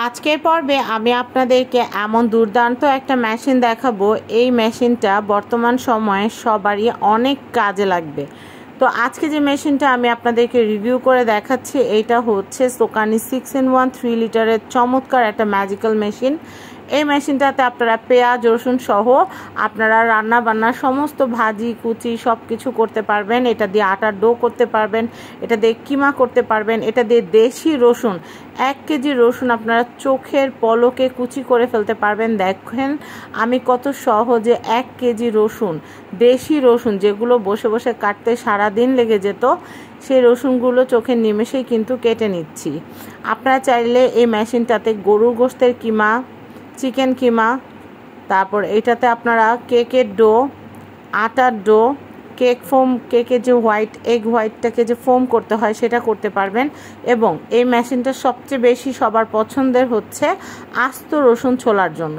আজকের পর্বে আমি আপনাদেরকে এমন দুর্দান্ত একটা মেশিন দেখাবো। এই মেশিনটা বর্তমান সময়ে সবারই অনেক কাজে লাগবে। তো আজকে যে মেশিনটা আমি আপনাদেরকে রিভিউ করে দেখাচ্ছি, এইটা হচ্ছে সোকানি 6-in-1 3 লিটারের চমৎকার একটা ম্যাজিক্যাল মেশিন। এই মেশিনটাতে আপনারা পেঁয়াজ রসুন সহ আপনারা রান্না বান্না সমস্ত ভাজি কুচি সব কিছু করতে পারবেন। এটা দিয়ে আটার ডো করতে পারবেন, এটা দিয়ে কিমা করতে পারবেন, এটা দিয়ে দেশি রসুন 1 কেজি রসুন আপনারা চোখের পলকে কুচি করে ফেলতে পারবেন। দেখেন আমি কত সহজে 1 কেজি রসুন, দেশি রসুন যেগুলো বসে বসে কাটতে সারাদিন লেগে যেত, সেই রসুনগুলো চোখের নিমেষেই কিন্তু কেটে নিচ্ছি। আপনারা চাইলে এই মেশিনটাতে গরুর গোশতের কিমা, চিকেন কিমা, তারপর এটাতে আপনারা কেকের ডো, আটার ডো, কেক ফোম, কেকের যে এগ হোয়াইটটাকে যে ফোম করতে হয় সেটা করতে পারবেন। এবং এই মেশিনটা সবচেয়ে বেশি সবার পছন্দের হচ্ছে আস্ত রসুন ছোলার জন্য।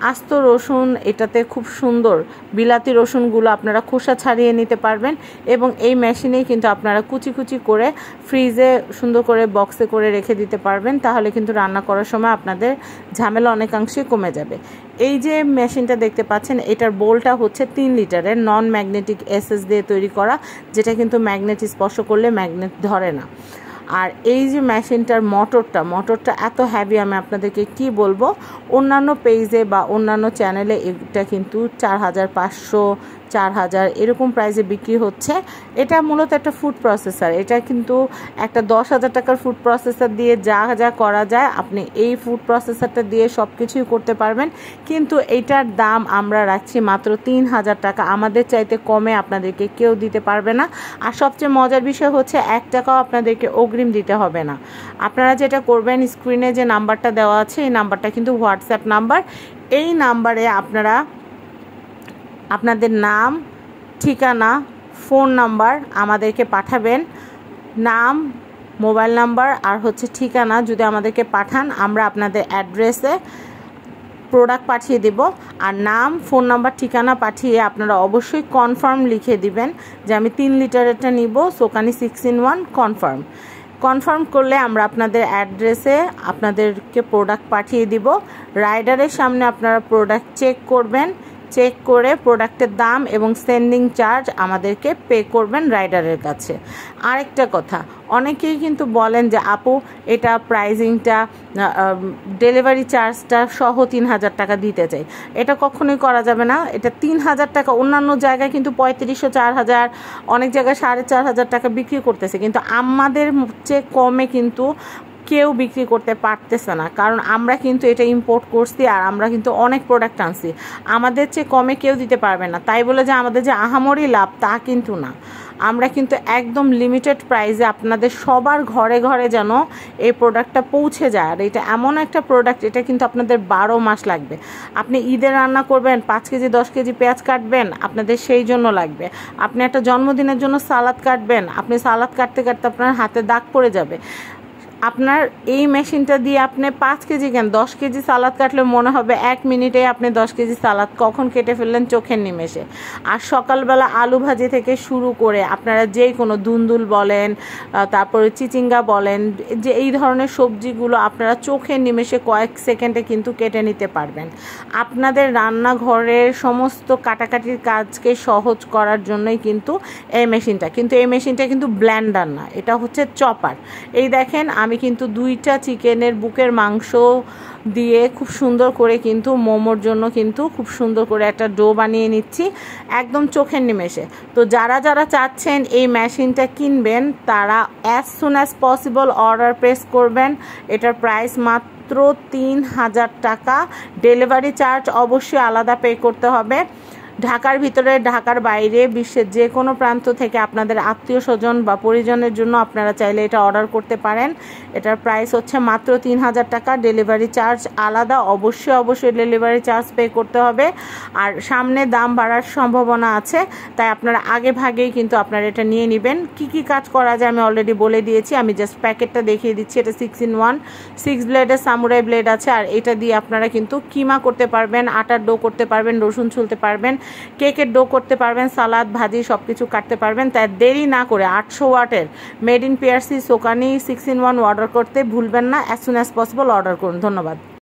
আস্ত রসুন এটাতে খুব সুন্দর বিলাতি রসুনগুলো আপনারা খোসা ছাড়িয়ে নিতে পারবেন এবং এই মেশিনেই কিন্তু আপনারা কুচি কুচি করে ফ্রিজে সুন্দর করে বক্সে করে রেখে দিতে পারবেন। তাহলে কিন্তু রান্না করার সময় আপনাদের ঝামেলা অনেকাংশে কমে যাবে। এই যে মেশিনটা দেখতে পাচ্ছেন, এটার বোলটা হচ্ছে 3 লিটারের নন ম্যাগনেটিক এসএস দিয়ে তৈরি করা, যেটা কিন্তু ম্যাগনেট স্পর্শ করলে ম্যাগনেট ধরে না। আর এই যে মেশিনটার মোটরটা এত হ্যাভি, আমি আপনাদেরকে কি বলবো। অন্যান্য পেজে বা অন্যান্য চ্যানেলে এটা কিন্তু 4500 4000 এরকম প্রাইসে বিক্রি হচ্ছে। এটা মূলত একটা ফুড প্রসেসর। এটা কিন্তু একটা 10,000 টাকার ফুড প্রসেসর দিয়ে যা যা করা যায় আপনি এই ফুড প্রসেসরটা দিয়ে সব কিছুই করতে পারবেন। কিন্তু এইটার দাম আমরা রাখছি মাত্র 3000 টাকা। আমাদের চাইতে কমে আপনাদেরকে কেউ দিতে পারবে না। আর সবচেয়ে মজার বিষয় হচ্ছে 1 টাকাও আপনাদেরকে অগ্রিম দিতে হবে না। আপনারা যেটা করবেন, স্ক্রিনে যে নাম্বারটা দেওয়া আছে এই নাম্বারটা কিন্তু হোয়াটসঅ্যাপ নাম্বার। এই নাম্বারে আপনারা আপনাদের নাম, ঠিকানা, ফোন নাম্বার আমাদেরকে পাঠাবেন। নাম, মোবাইল নাম্বার আর হচ্ছে ঠিকানা যদি আমাদেরকে পাঠান, আমরা আপনাদের অ্যাড্রেসে প্রোডাক্ট পাঠিয়ে দেব। আর নাম, ফোন নাম্বার, ঠিকানা পাঠিয়ে আপনারা অবশ্যই কনফার্ম লিখে দিবেন যে আমি 3 লিটারেরটা নিব, সোকানি 6-in-1 কনফার্ম করলে আমরা আপনাদের অ্যাড্রেসে আপনাদেরকে প্রোডাক্ট পাঠিয়ে দিব। রাইডারের সামনে আপনারা প্রোডাক্ট চেক করবেন, চেক করে প্রোডাক্টের দাম এবং সেন্ডিং চার্জ আমাদেরকে পে করবেন রাইডারের কাছে। আরেকটা কথা, অনেকেই কিন্তু বলেন যে আপু এটা প্রাইজিংটা ডেলিভারি চার্জটা সহ 3000 টাকা দিতে চাই। এটা কখনোই করা যাবে না। এটা 3000 টাকা। অন্যান্য জায়গায় কিন্তু 3500 4000, অনেক জায়গায় 4500 টাকা বিক্রি করতেছে, কিন্তু আমাদের চেয়ে কমে কিন্তু কেউ বিক্রি করতে পারতেছে না। কারণ আমরা কিন্তু এটা ইম্পোর্ট করছি আর আমরা কিন্তু অনেক প্রোডাক্ট আনছি। আমাদের চেয়ে কমে কেউ দিতে পারবে না। তাই বলে যে আমাদের যে আহামরি লাভ তা কিন্তু না। আমরা কিন্তু একদম লিমিটেড প্রাইসে আপনাদের সবার ঘরে ঘরে যেন এই প্রোডাক্টটা পৌঁছে যায়। আর এটা এমন একটা প্রোডাক্ট, এটা কিন্তু আপনাদের 12 মাস লাগবে। আপনি ঈদে রান্না করবেন, 5 কেজি 10 কেজি পেঁয়াজ কাটবেন, আপনাদের সেই জন্য লাগবে। আপনি একটা জন্মদিনের জন্য সালাদ কাটবেন, আপনি সালাদ কাটতে কাটতে আপনার হাতে দাগ পড়ে যাবে। আপনার এই মেশিনটা দিয়ে আপনি 5 কেজি কেন 10 কেজি সালাদ কাটলে মনে হবে 1 মিনিটে আপনি 10 কেজি সালাদ কখন কেটে ফেললেন চোখের নিমেষে। আর সকালবেলা আলু ভাজি থেকে শুরু করে আপনারা যেই কোনো দুন্দুল বলেন, তারপরে চিচিঙ্গা বলেন, যে এই ধরনের সবজিগুলো আপনারা চোখের নিমেষে কয়েক সেকেন্ডে কিন্তু কেটে নিতে পারবেন। আপনাদের রান্নাঘরের সমস্ত কাটাকাটির কাজকে সহজ করার জন্যই কিন্তু এই মেশিনটা। কিন্তু এই মেশিনটা কিন্তু ব্লেন্ডার না, এটা হচ্ছে চপার। এই দেখেন আমি কিন্তু 2টা চিকেনের বুকের মাংস দিয়ে খুব সুন্দর করে কিন্তু মোমোর জন্য কিন্তু খুব সুন্দর করে একটা ডো বানিয়ে নিচ্ছি একদম চোখের নিমেষে। তো যারা যারা চাচ্ছেন এই মেশিনটা কিনবেন তারা as soon as possible order place করবেন। এটার প্রাইস মাত্র 3000 টাকা। ডেলিভারি চার্জ অবশ্যই আলাদা পে করতে হবে। ঢাকার ভিতরে, ঢাকার বাইরে, বিশ্বের যে কোনো প্রান্ত থেকে আপনাদের আত্মীয় স্বজন বা পরিজনের জন্য আপনারা চাইলে এটা অর্ডার করতে পারেন। এটার প্রাইস হচ্ছে মাত্র 3000 টাকা। ডেলিভারি চার্জ আলাদা, অবশ্যই ডেলিভারি চার্জ পে করতে হবে। আর সামনে দাম বাড়ার সম্ভাবনা আছে, তাই আপনারা আগে ভাগেই কিন্তু আপনারা এটা নিয়ে নেবেন। কি কাজ করা যায় আমি অলরেডি বলে দিয়েছি, আমি জাস্ট প্যাকেটটা দেখিয়ে দিচ্ছি। এটা 6-in-1 6 ব্লেডের সামুরাই ব্লেড আছে। আর এটা দিয়ে আপনারা কিন্তু কিমা করতে পারবেন, আটার ডো করতে পারবেন, রসুন ছুলতে পারবেন। কেকের ডো করতে পারবেন, সালাদ ভাজি সব কিছু কাটতে পারবেন। তাই দেরি না করে 800 ওয়াটের made in PRC সোকানি 6-in-1 order করতে ভুলবেন না। As soon as possible order করুন। ধন্যবাদ।